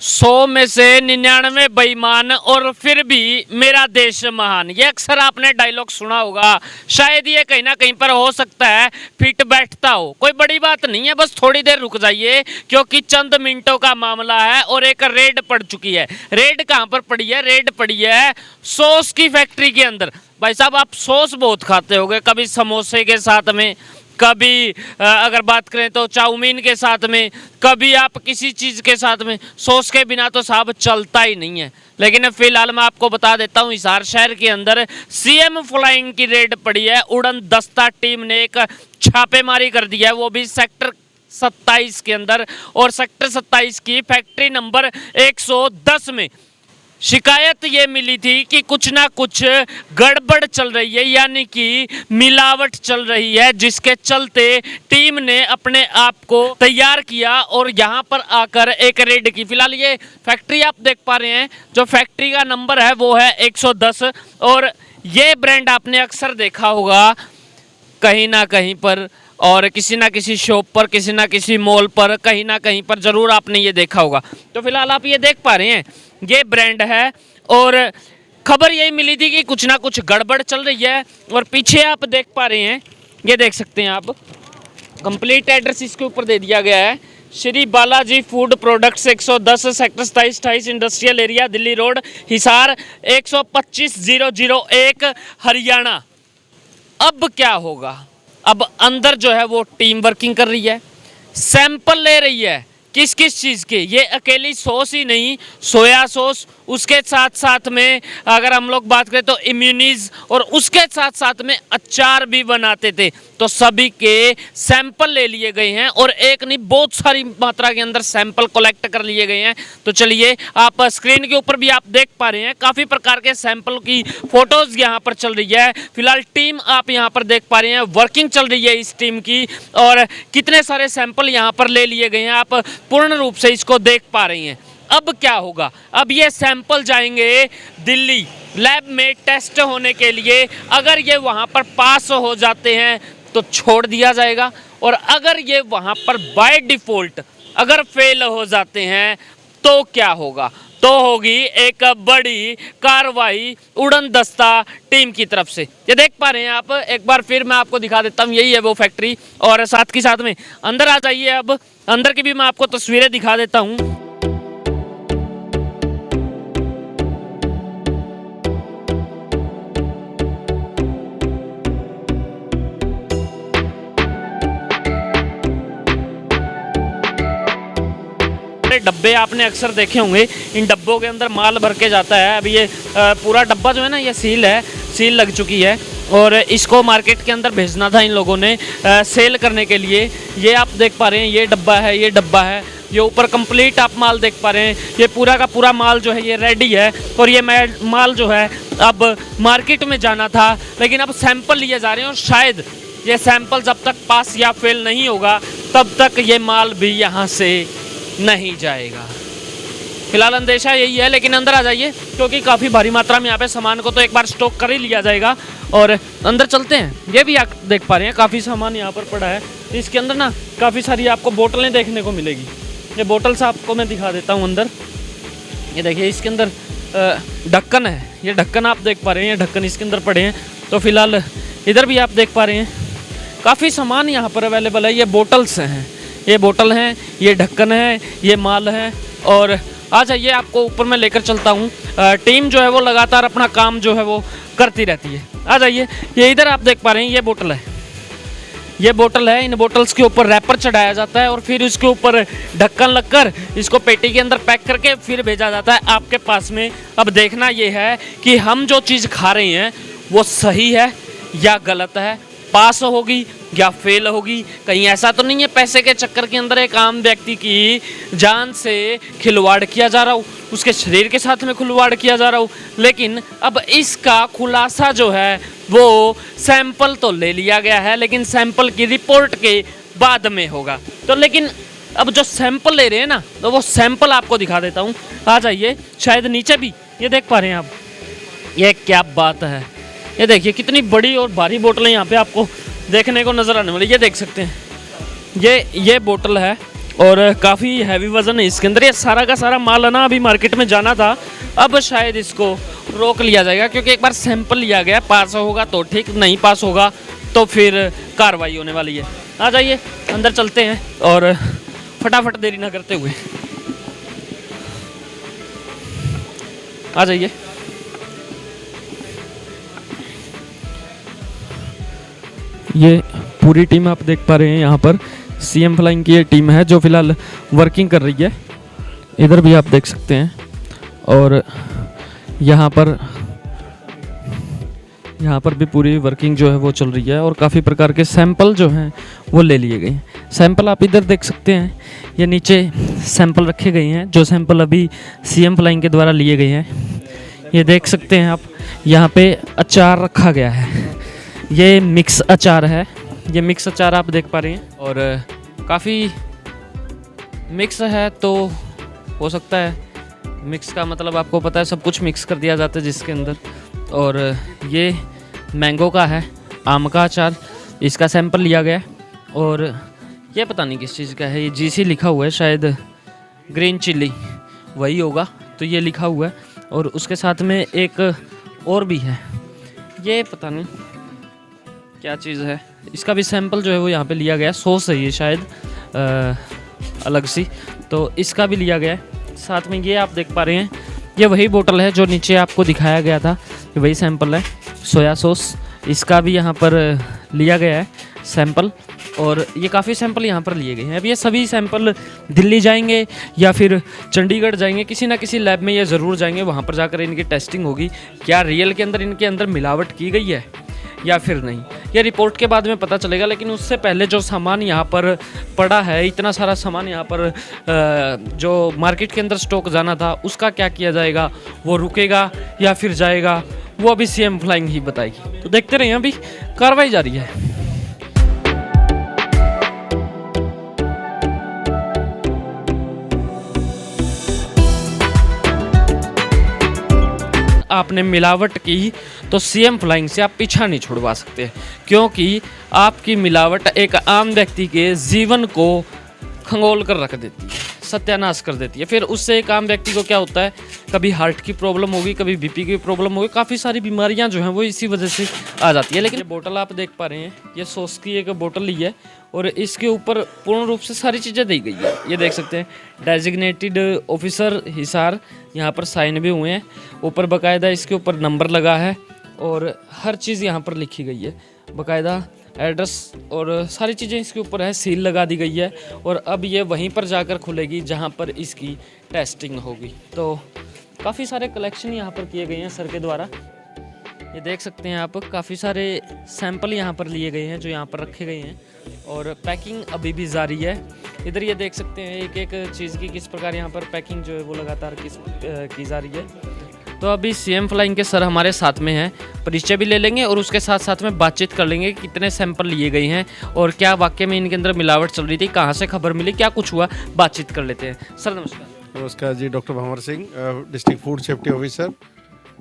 100 में से 99 बेईमान और फिर भी मेरा देश महान। ये अक्सर आपने डायलॉग सुना होगा। शायद ये कहीं ना कहीं पर हो सकता है फिट बैठता हो। कोई बड़ी बात नहीं है, बस थोड़ी देर रुक जाइए क्योंकि चंद मिनटों का मामला है और एक रेड पड़ चुकी है। रेड कहाँ पर पड़ी है? रेड पड़ी है सॉस की फैक्ट्री के अंदर। भाई साहब, आप सॉस बहुत खाते होंगे, कभी समोसे के साथ में, कभी अगर बात करें तो चाउमीन के साथ में, कभी आप किसी चीज़ के साथ में। सॉस के बिना तो साहब चलता ही नहीं है। लेकिन फिलहाल मैं आपको बता देता हूँ, हिसार शहर के अंदर सीएम फ्लाइंग की रेड पड़ी है। उड़न दस्ता टीम ने एक छापेमारी कर दी है, वो भी सेक्टर 27 के अंदर। और सेक्टर 27 की फैक्ट्री नंबर 110 में शिकायत ये मिली थी कि कुछ ना कुछ गड़बड़ चल रही है, यानी कि मिलावट चल रही है, जिसके चलते टीम ने अपने आप को तैयार किया और यहाँ पर आकर एक रेड की। फिलहाल ये फैक्ट्री आप देख पा रहे हैं, जो फैक्ट्री का नंबर है वो है 110। और ये ब्रांड आपने अक्सर देखा होगा कहीं ना कहीं पर, और किसी ना किसी शॉप पर, किसी ना किसी मॉल पर, कहीं ना कहीं पर ज़रूर आपने ये देखा होगा। तो फिलहाल आप ये देख पा रहे हैं, ये ब्रांड है और खबर यही मिली थी कि कुछ ना कुछ गड़बड़ चल रही है। और पीछे आप देख पा रहे हैं, ये देख सकते हैं आप, कंप्लीट एड्रेस इसके ऊपर दे दिया गया है। Shri Balaji food products 110 sector 27 industrial area, Delhi road, Hisar 125,001 Haryana. अब क्या होगा? अब अंदर जो है वो टीम वर्किंग कर रही है, सैंपल ले रही है। किस किस चीज़ के? ये अकेली सॉस ही नहीं, सोया सॉस, उसके साथ साथ में अगर हम लोग बात करें तो इम्यूनीज, और उसके साथ साथ में अचार भी बनाते थे। तो सभी के सैंपल ले लिए गए हैं और एक नहीं बहुत सारी मात्रा के अंदर सैंपल कलेक्ट कर लिए गए हैं। तो चलिए, आप स्क्रीन के ऊपर भी आप देख पा रहे हैं, काफ़ी प्रकार के सैंपल की फोटोज़ यहाँ पर चल रही है। फिलहाल टीम आप यहाँ पर देख पा रहे हैं, वर्किंग चल रही है इस टीम की, और कितने सारे सैंपल यहाँ पर ले लिए गए हैं, आप पूर्ण रूप से इसको देख पा रही हैं। अब क्या होगा? अब ये सैंपल जाएंगे दिल्ली लैब में टेस्ट होने के लिए। अगर ये वहाँ पर पास हो जाते हैं तो छोड़ दिया जाएगा, और अगर ये वहाँ पर बाय डिफ़ॉल्ट अगर फेल हो जाते हैं तो क्या होगा? तो होगी एक बड़ी कार्रवाई उड़न दस्ता टीम की तरफ से। ये देख पा रहे हैं आप, एक बार फिर मैं आपको दिखा देता हूँ, यही है वो फैक्ट्री। और साथ के साथ में अंदर आ जाइए, अब अंदर की भी मैं आपको तस्वीरें दिखा देता हूँ। डब्बे आपने अक्सर देखे होंगे, इन डब्बों के अंदर माल भर के जाता है। अभी ये पूरा डब्बा जो है ना, ये सील है, सील लग चुकी है और इसको मार्केट के अंदर भेजना था इन लोगों ने सेल करने के लिए। ये आप देख पा रहे हैं, ये डब्बा है, ये डब्बा है, ये ऊपर कंप्लीट आप माल देख पा रहे हैं। ये पूरा का पूरा माल जो है ये रेडी है, और ये माल जो है अब मार्केट में जाना था, लेकिन अब सैंपल लिए जा रहे हैं। और शायद ये सैंपल जब तक पास या फेल नहीं होगा तब तक ये माल भी यहाँ से नहीं जाएगा। फिलहाल अंदेशा यही है, लेकिन अंदर आ जाइए क्योंकि काफ़ी भारी मात्रा में यहाँ पे सामान को तो एक बार स्टॉक कर ही लिया जाएगा। और अंदर चलते हैं। ये भी आप देख पा रहे हैं, काफ़ी सामान यहाँ पर पड़ा है। इसके अंदर ना काफ़ी सारी आपको बोतलें देखने को मिलेगी। ये बोतल्स आपको मैं दिखा देता हूँ अंदर। ये देखिए, इसके अंदर ढक्कन है, ये ढक्कन आप देख पा रहे हैं, ये ढक्कन इसके अंदर पड़े हैं। तो फिलहाल इधर भी आप देख पा रहे हैं, काफ़ी सामान यहाँ पर अवेलेबल है। ये बोटल्स हैं, ये बोतल हैं, ये ढक्कन है, ये माल है। और आ जाइए, आपको ऊपर मैं लेकर चलता हूँ। टीम जो है वो लगातार अपना काम जो है वो करती रहती है। आ जाइए, ये इधर आप देख पा रहे हैं, ये बोतल है, ये बोतल है। इन बोतल्स के ऊपर रैपर चढ़ाया जाता है और फिर उसके ऊपर ढक्कन लगकर इसको पेटी के अंदर पैक करके फिर भेजा जाता है आपके पास में। अब देखना ये है कि हम जो चीज़ खा रहे हैं वो सही है या गलत है, पास होगी या फेल होगी। कहीं ऐसा तो नहीं है पैसे के चक्कर के अंदर एक आम व्यक्ति की जान से खिलवाड़ किया जा रहा हो, उसके शरीर के साथ में खिलवाड़ किया जा रहा हो। लेकिन अब इसका खुलासा जो है वो सैंपल तो ले लिया गया है, लेकिन सैंपल की रिपोर्ट के बाद में होगा। तो लेकिन अब जो सैंपल ले रहे हैं ना, तो वो सैंपल आपको दिखा देता हूँ। आ जाइए, शायद नीचे भी ये देख पा रहे हैं आप, ये क्या बात है। ये देखिए, कितनी बड़ी और भारी बोतलें यहाँ पे आपको देखने को नज़र आने वाली। ये देख सकते हैं, ये बोतल है और काफ़ी हैवी वज़न है इसके अंदर। ये सारा का सारा माल है ना, अभी मार्केट में जाना था, अब शायद इसको रोक लिया जाएगा क्योंकि एक बार सैंपल लिया गया, पास होगा तो ठीक, नहीं पास होगा तो फिर कार्रवाई होने वाली है। आ जाइए अंदर चलते हैं और फटाफट देरी ना करते हुए आ जाइए। ये पूरी टीम आप देख पा रहे हैं, यहाँ पर सीएम फ्लाइंग की ये टीम है जो फिलहाल वर्किंग कर रही है। इधर भी आप देख सकते हैं और यहाँ पर भी पूरी वर्किंग जो है वो चल रही है और काफ़ी प्रकार के सैंपल जो हैं वो ले लिए गए हैं। सैंपल आप इधर देख सकते हैं, ये नीचे सैंपल रखे गए हैं जो सैंपल अभी सीएम फ्लाइंग के द्वारा लिए गए हैं। ये देख सकते हैं आप, यहाँ पे अचार रखा गया है, ये मिक्स अचार है, ये मिक्स अचार आप देख पा रहे हैं और काफ़ी मिक्स है तो हो सकता है, मिक्स का मतलब आपको पता है सब कुछ मिक्स कर दिया जाता है जिसके अंदर। और ये मैंगो का है, आम का अचार, इसका सैंपल लिया गया और ये पता नहीं किस चीज़ का है, ये जीसी लिखा हुआ है, शायद ग्रीन चिल्ली वही होगा, तो ये लिखा हुआ है। और उसके साथ में एक और भी है, ये पता नहीं क्या चीज़ है, इसका भी सैंपल जो है वो यहाँ पे लिया गया। सॉस है ये शायद अलग सी, तो इसका भी लिया गया है। साथ में ये आप देख पा रहे हैं, ये वही बोतल है जो नीचे आपको दिखाया गया था, ये वही सैंपल है, सोया सॉस, इसका भी यहाँ पर लिया गया है सैंपल। और ये काफ़ी सैंपल यहाँ पर लिए गए हैं। अब ये सभी सैंपल दिल्ली जाएंगे या फिर चंडीगढ़ जाएंगे, किसी ना किसी लैब में ये ज़रूर जाएंगे, वहाँ पर जाकर इनकी टेस्टिंग होगी, क्या रियल के अंदर इनके अंदर मिलावट की गई है या फिर नहीं, ये रिपोर्ट के बाद में पता चलेगा। लेकिन उससे पहले जो सामान यहाँ पर पड़ा है, इतना सारा सामान यहाँ पर जो मार्केट के अंदर स्टॉक जाना था, उसका क्या किया जाएगा, वो रुकेगा या फिर जाएगा, वो अभी सीएम फ्लाइंग ही बताएगी। तो देखते रहिए, अभी कार्रवाई जारी है। आपने मिलावट की तो सीएम फ्लाइंग से आप पीछा नहीं छुड़वा सकते, क्योंकि आपकी मिलावट एक आम व्यक्ति के जीवन को खंगोल कर रख देती है, सत्यानाश कर देती है। फिर उससे एक आम व्यक्ति को क्या होता है, कभी हार्ट की प्रॉब्लम होगी, कभी बीपी की प्रॉब्लम होगी, काफ़ी सारी बीमारियां जो हैं वो इसी वजह से आ जाती है। लेकिन ये बोतल आप देख पा रहे हैं, ये सॉस की एक बोतल ली है और इसके ऊपर पूर्ण रूप से सारी चीज़ें दी गई है। ये देख सकते हैं, डेजिग्नेटेड ऑफिसर हिसार, यहाँ पर साइन भी हुए हैं, ऊपर बाकायदा इसके ऊपर नंबर लगा है और हर चीज़ यहाँ पर लिखी गई है, बाकायदा एड्रेस और सारी चीज़ें इसके ऊपर है, सील लगा दी गई है। और अब ये वहीं पर जाकर खुलेगी जहाँ पर इसकी टेस्टिंग होगी। तो काफ़ी सारे कलेक्शन यहाँ पर किए गए हैं सर के द्वारा, ये देख सकते हैं आप, काफ़ी सारे सैंपल यहाँ पर लिए गए हैं जो यहाँ पर रखे गए हैं और पैकिंग अभी भी जारी है। इधर ये देख सकते हैं एक एक चीज़ की किस प्रकार यहाँ पर पैकिंग जो है वो लगातार की जा रही है। तो अभी सीएम फ्लाइंग के सर हमारे साथ में हैं, परिचय भी ले लेंगे और उसके साथ साथ में बातचीत कर लेंगे कि कितने सैंपल लिए गए हैं और क्या वाकई में इनके अंदर मिलावट चल रही थी, कहाँ से खबर मिली, क्या कुछ हुआ, बातचीत कर लेते हैं। सर नमस्कार। नमस्कार जी, doctor Bhanwar Singh, district food safety officer.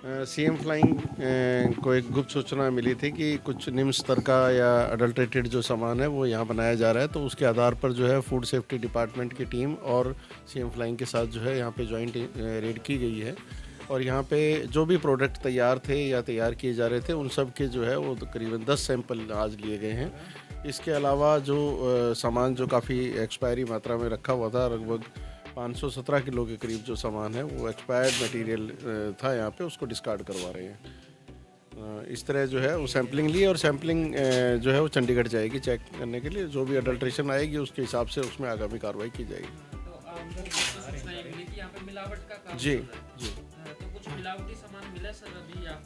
CM flying को एक गुप्त सूचना मिली थी कि कुछ निम्न स्तर का या अडल्ट्रेटेड जो सामान है वो यहाँ बनाया जा रहा है, तो उसके आधार पर जो है फूड सेफ्टी डिपार्टमेंट की टीम और सीएम फ्लाइंग के साथ जो है यहाँ पे जॉइंट रेड की गई है। और यहाँ पे जो भी प्रोडक्ट तैयार थे या तैयार किए जा रहे थे उन सब के जो है वो करीबन 10 सैंपल आज लिए गए हैं। इसके अलावा जो सामान जो काफ़ी एक्सपायरी मात्रा में रखा हुआ था, लगभग 517 किलो के करीब जो सामान है वो एक्सपायर्ड मटेरियल था, यहाँ पे उसको डिस्कार्ड करवा रहे हैं। इस तरह जो है वो सैम्पलिंग ली और सैम्पलिंग जो है वो चंडीगढ़ जाएगी चेक करने के लिए, जो भी अडल्ट्रेशन आएगी उसके हिसाब से उसमें आगामी कार्रवाई की जाएगी। जी जी,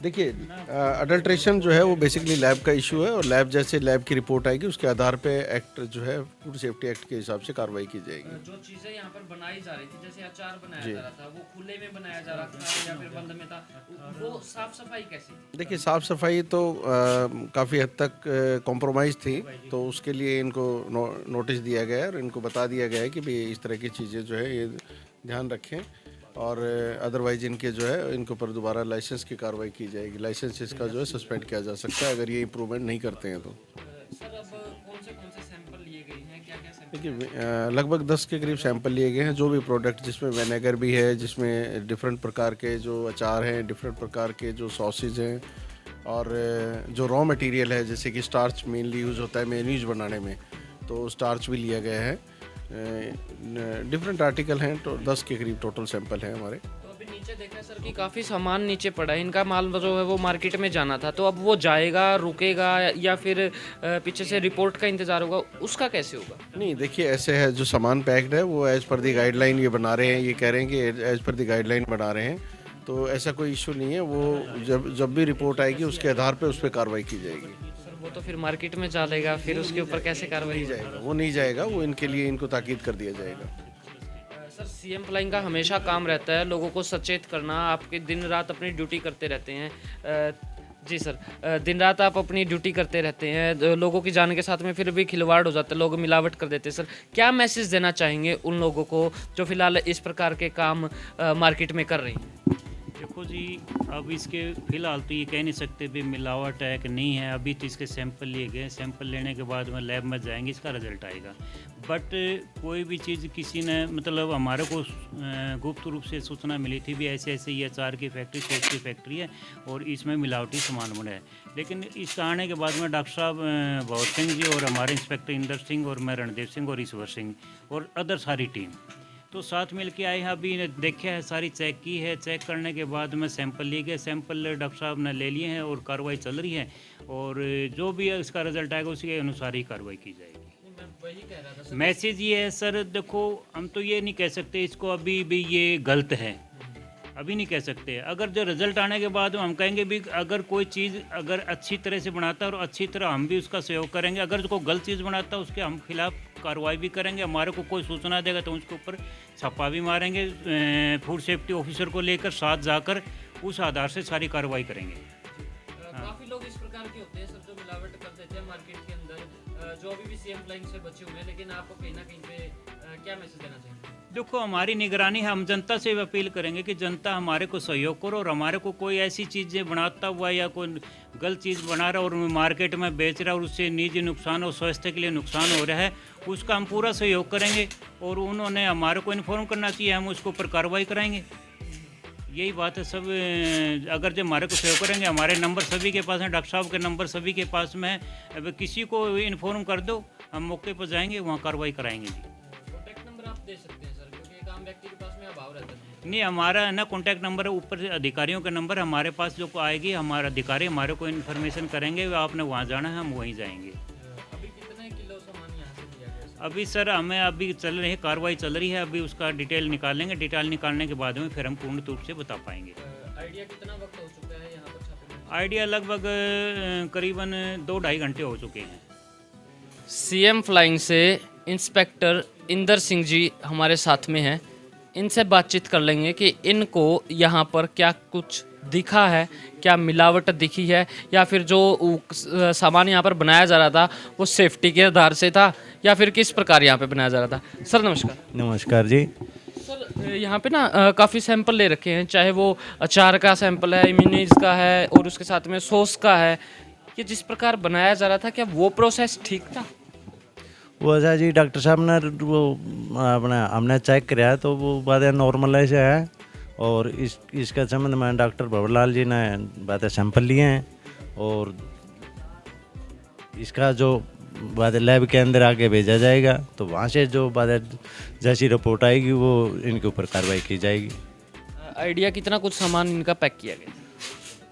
देखिए अडल्ट्रेशन जो है वो बेसिकली लैब का इशू है और लैब जैसे लैब की रिपोर्ट आएगी उसके आधार पे एक्ट जो है फूड सेफ्टी एक्ट के हिसाब से कार्रवाई की जाएगी। जो चीजें यहाँ पर बनाई जा रही थी, जैसे अचार बनाया जा रहा था, वो खुले में बनाया जा रहा था या फिर बंद में था, वो साफ सफाई कैसी थी? देखिए साफ सफाई तो काफ़ी हद तक कॉम्प्रोमाइज़ थी, तो उसके लिए इनको नोटिस दिया गया है और इनको बता दिया गया है कि भाई इस तरह की चीज़ें जो है ये ध्यान रखें और अदरवाइज इनके जो है इनके ऊपर दोबारा लाइसेंस की कार्रवाई की जाएगी। लाइसेंस इसका जो है सस्पेंड किया जा सकता है अगर ये इम्प्रूवमेंट नहीं करते हैं तो। सर अब कौन से सैंपल लिए गए हैं, क्या क्या सैंपल देखिए लगभग 10 के करीब सैंपल लिए गए हैं, जो भी प्रोडक्ट जिसमें विनेगर भी है, जिसमें डिफरेंट प्रकार के जो अचार हैं, डिफरेंट प्रकार के जो सॉसेज हैं, और जो रॉ मटेरियल है जैसे कि स्टार्च मेनली यूज़ होता है मेयोनीज बनाने में, तो स्टार्च भी लिया गया है। डिफरेंट आर्टिकल हैं, तो 10 के करीब टोटल सैंपल हैं हमारे। तो अभी नीचे देख रहे हैं सर कि काफ़ी सामान नीचे पड़ा है, इनका माल जो है वो मार्केट में जाना था, तो अब वो जाएगा, रुकेगा, या फिर पीछे से रिपोर्ट का इंतज़ार होगा, उसका कैसे होगा? नहीं देखिए, ऐसे है जो सामान पैक्ड है वो एज़ पर दी गाइडलाइन ये बना रहे हैं, ये कह रहे हैं कि एज़ पर दी गाइडलाइन बना रहे हैं, तो ऐसा कोई इशू नहीं है। वो जब भी रिपोर्ट आएगी उसके आधार पे उस पर कार्रवाई की जाएगी। सर वो तो फिर मार्केट में डालेगा, फिर उसके ऊपर कैसे कार्रवाई नहीं जाएगा, वो नहीं जाएगा, वो इनके लिए इनको ताकीद कर दिया जाएगा। सर सीएम फ्लाइंग का हमेशा काम रहता है लोगों को सचेत करना, आपके दिन रात अपनी ड्यूटी करते रहते हैं। जी सर, दिन रात आप अपनी ड्यूटी करते रहते हैं, लोगों की जान के साथ में फिर भी खिलवाड़ हो जाता है, लोग मिलावट कर देते हैं। सर क्या मैसेज देना चाहेंगे उन लोगों को जो फिलहाल इस प्रकार के काम मार्केट में कर रही हैं? देखो जी, अब इसके फ़िलहाल तो ये कह नहीं सकते भी मिलावट है कि नहीं है। अभी तो इसके सैंपल लिए गए, सैंपल लेने के बाद में लैब में जाएंगे, इसका रिजल्ट आएगा। बट कोई भी चीज़ किसी ने मतलब हमारे को गुप्त रूप से सूचना मिली थी भी ऐसे ऐसे ये अचार की फैक्ट्री, सॉस की फैक्ट्री है और इसमें मिलावटी सामान बना है। लेकिन इसका आने के बाद में डॉक्टर साहब भगत सिंह जी और हमारे इंस्पेक्टर इंदर सिंह और मैं रणदेव सिंह और ईश्वर सिंह और अदर सारी टीम तो साथ मिल के आए हैं। अभी देखा है, सारी चेक की है, चेक करने के बाद में सैंपल लिए गए, सैंपल डॉक्टर साहब ने ले लिए हैं और कार्रवाई चल रही है, और जो भी इसका रिजल्ट आएगा उसी के अनुसार ही कार्रवाई की जाएगी। मैसेज ये है सर, देखो हम तो ये नहीं कह सकते इसको अभी भी ये गलत है, अभी नहीं कह सकते। अगर जो रिजल्ट आने के बाद हम कहेंगे भी अगर कोई चीज़ अगर अच्छी तरह से बनाता है और अच्छी तरह हम भी उसका सहयोग करेंगे, अगर जो कोई गलत चीज़ बनाता है उसके हम खिलाफ कार्रवाई भी करेंगे। हमारे को कोई सूचना देगा तो उसके ऊपर छापा भी मारेंगे, फूड सेफ्टी ऑफिसर को लेकर साथ जाकर उस आधार से सारी कार्रवाई करेंगे। काफ़ी लोग इस प्रकार के होते हैं सर जो मिलावट कर देते हैं मार्केट के अंदर, जो अभी भी सीएम फ्लाइंग से बचे हुए हैं, लेकिन आपको कहीं ना कहीं पे क्या मैसेज देना चाहेंगे? देखो हमारी निगरानी है, हम जनता से अपील करेंगे कि जनता हमारे को सहयोग करो, और हमारे को कोई ऐसी चीज़ें बनाता हुआ या कोई गलत चीज़ बना रहा और मार्केट में बेच रहा और उससे निजी नुकसान और स्वास्थ्य के लिए नुकसान हो रहा है, उसका हम पूरा सहयोग करेंगे और उन्होंने हमारे को इन्फॉर्म करना चाहिए, हम उसके ऊपर कार्रवाई कराएंगे। यही बात है सब, अगर जो हमारे को सहयोग करेंगे, हमारे नंबर सभी के पास हैं, डॉक्टर साहब के नंबर सभी के पास में है, अब किसी को इन्फॉर्म कर दो, हम मौके पर जाएंगे, वहाँ कार्रवाई कराएंगे जी। कॉन्टैक्ट नंबर आप दे सकते हैं सर, क्योंकि एक आम व्यक्ति के पास में अभाव रहता है। नहीं, हमारा ना कॉन्टैक्ट नंबर है, ऊपर से अधिकारियों का नंबर हमारे पास जो आएगी, हमारा अधिकारी हमारे को इन्फॉर्मेशन करेंगे, आपने वहाँ जाना है, हम वहीं जाएंगे। अभी कितने किलो सामान यहाँ से दिया गया? अभी सर हमें अभी चल रही है, कार्रवाई चल रही है, अभी उसका डिटेल निकालेंगे, डिटेल निकालने के बाद में फिर हम पूर्ण रूप से बता पाएंगे। आइडिया कितना वक्त हो चुका है यहाँ पर छापेमारी? आइडिया लगभग करीबन 2-2.5 घंटे हो चुके हैं। सीएम फ्लाइंग से इंस्पेक्टर इंदर सिंह जी हमारे साथ में हैं, इनसे बातचीत कर लेंगे कि इनको यहाँ पर क्या कुछ दिखा है, क्या मिलावट दिखी है, या फिर जो सामान यहाँ पर बनाया जा रहा था वो सेफ्टी के आधार से था, या फिर किस प्रकार यहाँ पे बनाया जा रहा था। सर नमस्कार। नमस्कार जी। सर यहाँ पे ना काफ़ी सैंपल ले रखे हैं, चाहे वो अचार का सैंपल है, इम्यूनीज का है और उसके साथ में सॉस का है। ये जिस प्रकार बनाया जा रहा था, क्या वो प्रोसेस ठीक था? वो ऐसा जी, डॉक्टर साहब ने वो अपना हमने चेक कराया तो वो बातें नॉर्मल ऐसे है, और इसके संबंध में डॉक्टर भवरलाल जी ने बातें सैंपल लिए हैं और इसका जो बातें लैब के अंदर आगे भेजा जाएगा, तो वहाँ से जो बातें जैसी रिपोर्ट आएगी वो इनके ऊपर कार्रवाई की जाएगी। आइडिया कितना कुछ सामान इनका पैक किया गया?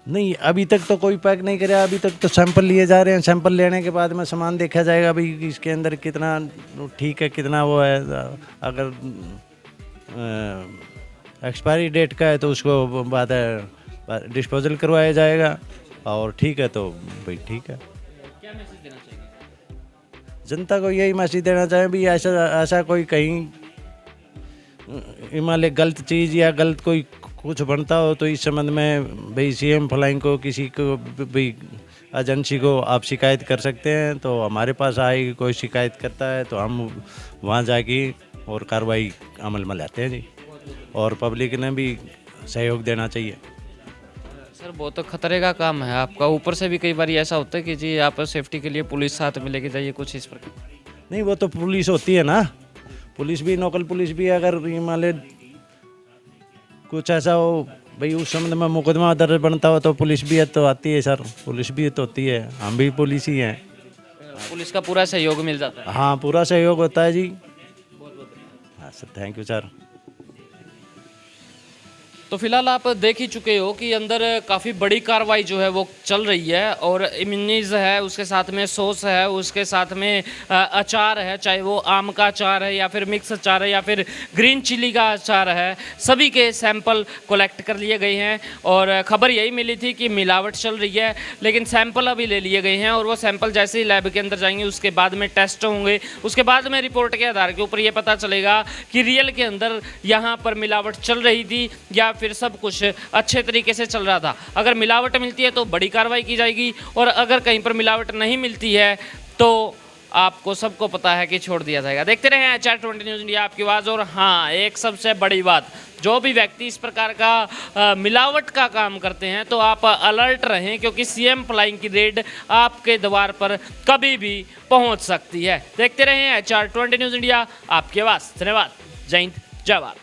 नहीं, अभी तक तो कोई पैक नहीं कराया, अभी तक तो सैंपल लिए जा रहे हैं। सैंपल लेने के बाद में सामान देखा जाएगा अभी इसके अंदर कितना ठीक है, कितना वो है। अगर एक्सपायरी डेट का है तो उसको बाद डिस्पोजल करवाया जाएगा, और ठीक है तो भाई ठीक है। क्या मैसेज देना चाहिए जनता को? यही मैसेज देना चाहें भी ऐसा कोई कहीं हिमालय गलत चीज़ या गलत कोई कुछ बनता हो तो इस संबंध में भाई सीएम फ्लाइंग को किसी को भी एजेंसी को आप शिकायत कर सकते हैं। तो हमारे पास आएगी, कोई शिकायत करता है तो हम वहाँ जाके और कार्रवाई अमल में लाते हैं जी, और पब्लिक ने भी सहयोग देना चाहिए। सर बहुत तो खतरे का काम है आपका, ऊपर से भी कई बार ऐसा होता है कि जी आप सेफ्टी के लिए पुलिस साथ में लेके जाइए, कुछ इस प्रकार? नहीं, वो तो पुलिस होती है ना, पुलिस भी, लोकल पुलिस भी, अगर ये मान ले कुछ ऐसा हो भाई उस संबंध में मुकदमा दर्ज बनता हो तो पुलिस भी तो आती है सर, पुलिस भी तो होती है, हम भी पुलिस ही हैं। पुलिस का पूरा सहयोग मिल जाता है। हाँ, पूरा सहयोग होता है जी। हाँ सर, थैंक यू सर। तो फिलहाल आप देख ही चुके हो कि अंदर काफ़ी बड़ी कार्रवाई जो है वो चल रही है, और इमनीज़ है, उसके साथ में सॉस है, उसके साथ में अचार है, चाहे वो आम का अचार है या फिर मिक्स अचार है या फिर ग्रीन चिली का अचार है, सभी के सैंपल कलेक्ट कर लिए गए हैं। और खबर यही मिली थी कि मिलावट चल रही है, लेकिन सैंपल अभी ले लिए गए हैं और वो सैंपल जैसे ही लैब के अंदर जाएंगे उसके बाद में टेस्ट होंगे, उसके बाद में रिपोर्ट के आधार के ऊपर ये पता चलेगा कि रियल के अंदर यहाँ पर मिलावट चल रही थी या फिर सब कुछ अच्छे तरीके से चल रहा था। अगर मिलावट मिलती है तो बड़ी कार्रवाई की जाएगी, और अगर कहीं पर मिलावट नहीं मिलती है तो आपको सबको पता है कि छोड़ दिया जाएगा। देखते रहे HR20 न्यूज़ इंडिया, आपकी आवाज़। और हाँ, एक सबसे बड़ी बात, जो भी व्यक्ति इस प्रकार का मिलावट का काम करते हैं तो आप अलर्ट रहें, क्योंकि CM फ्लाइंग की रेड आपके द्वार पर कभी भी पहुंच सकती है। देखते रहे HR20 न्यूज़ इंडिया, आपकी आवाज़। धन्यवाद। जय हिंद, जय भारत।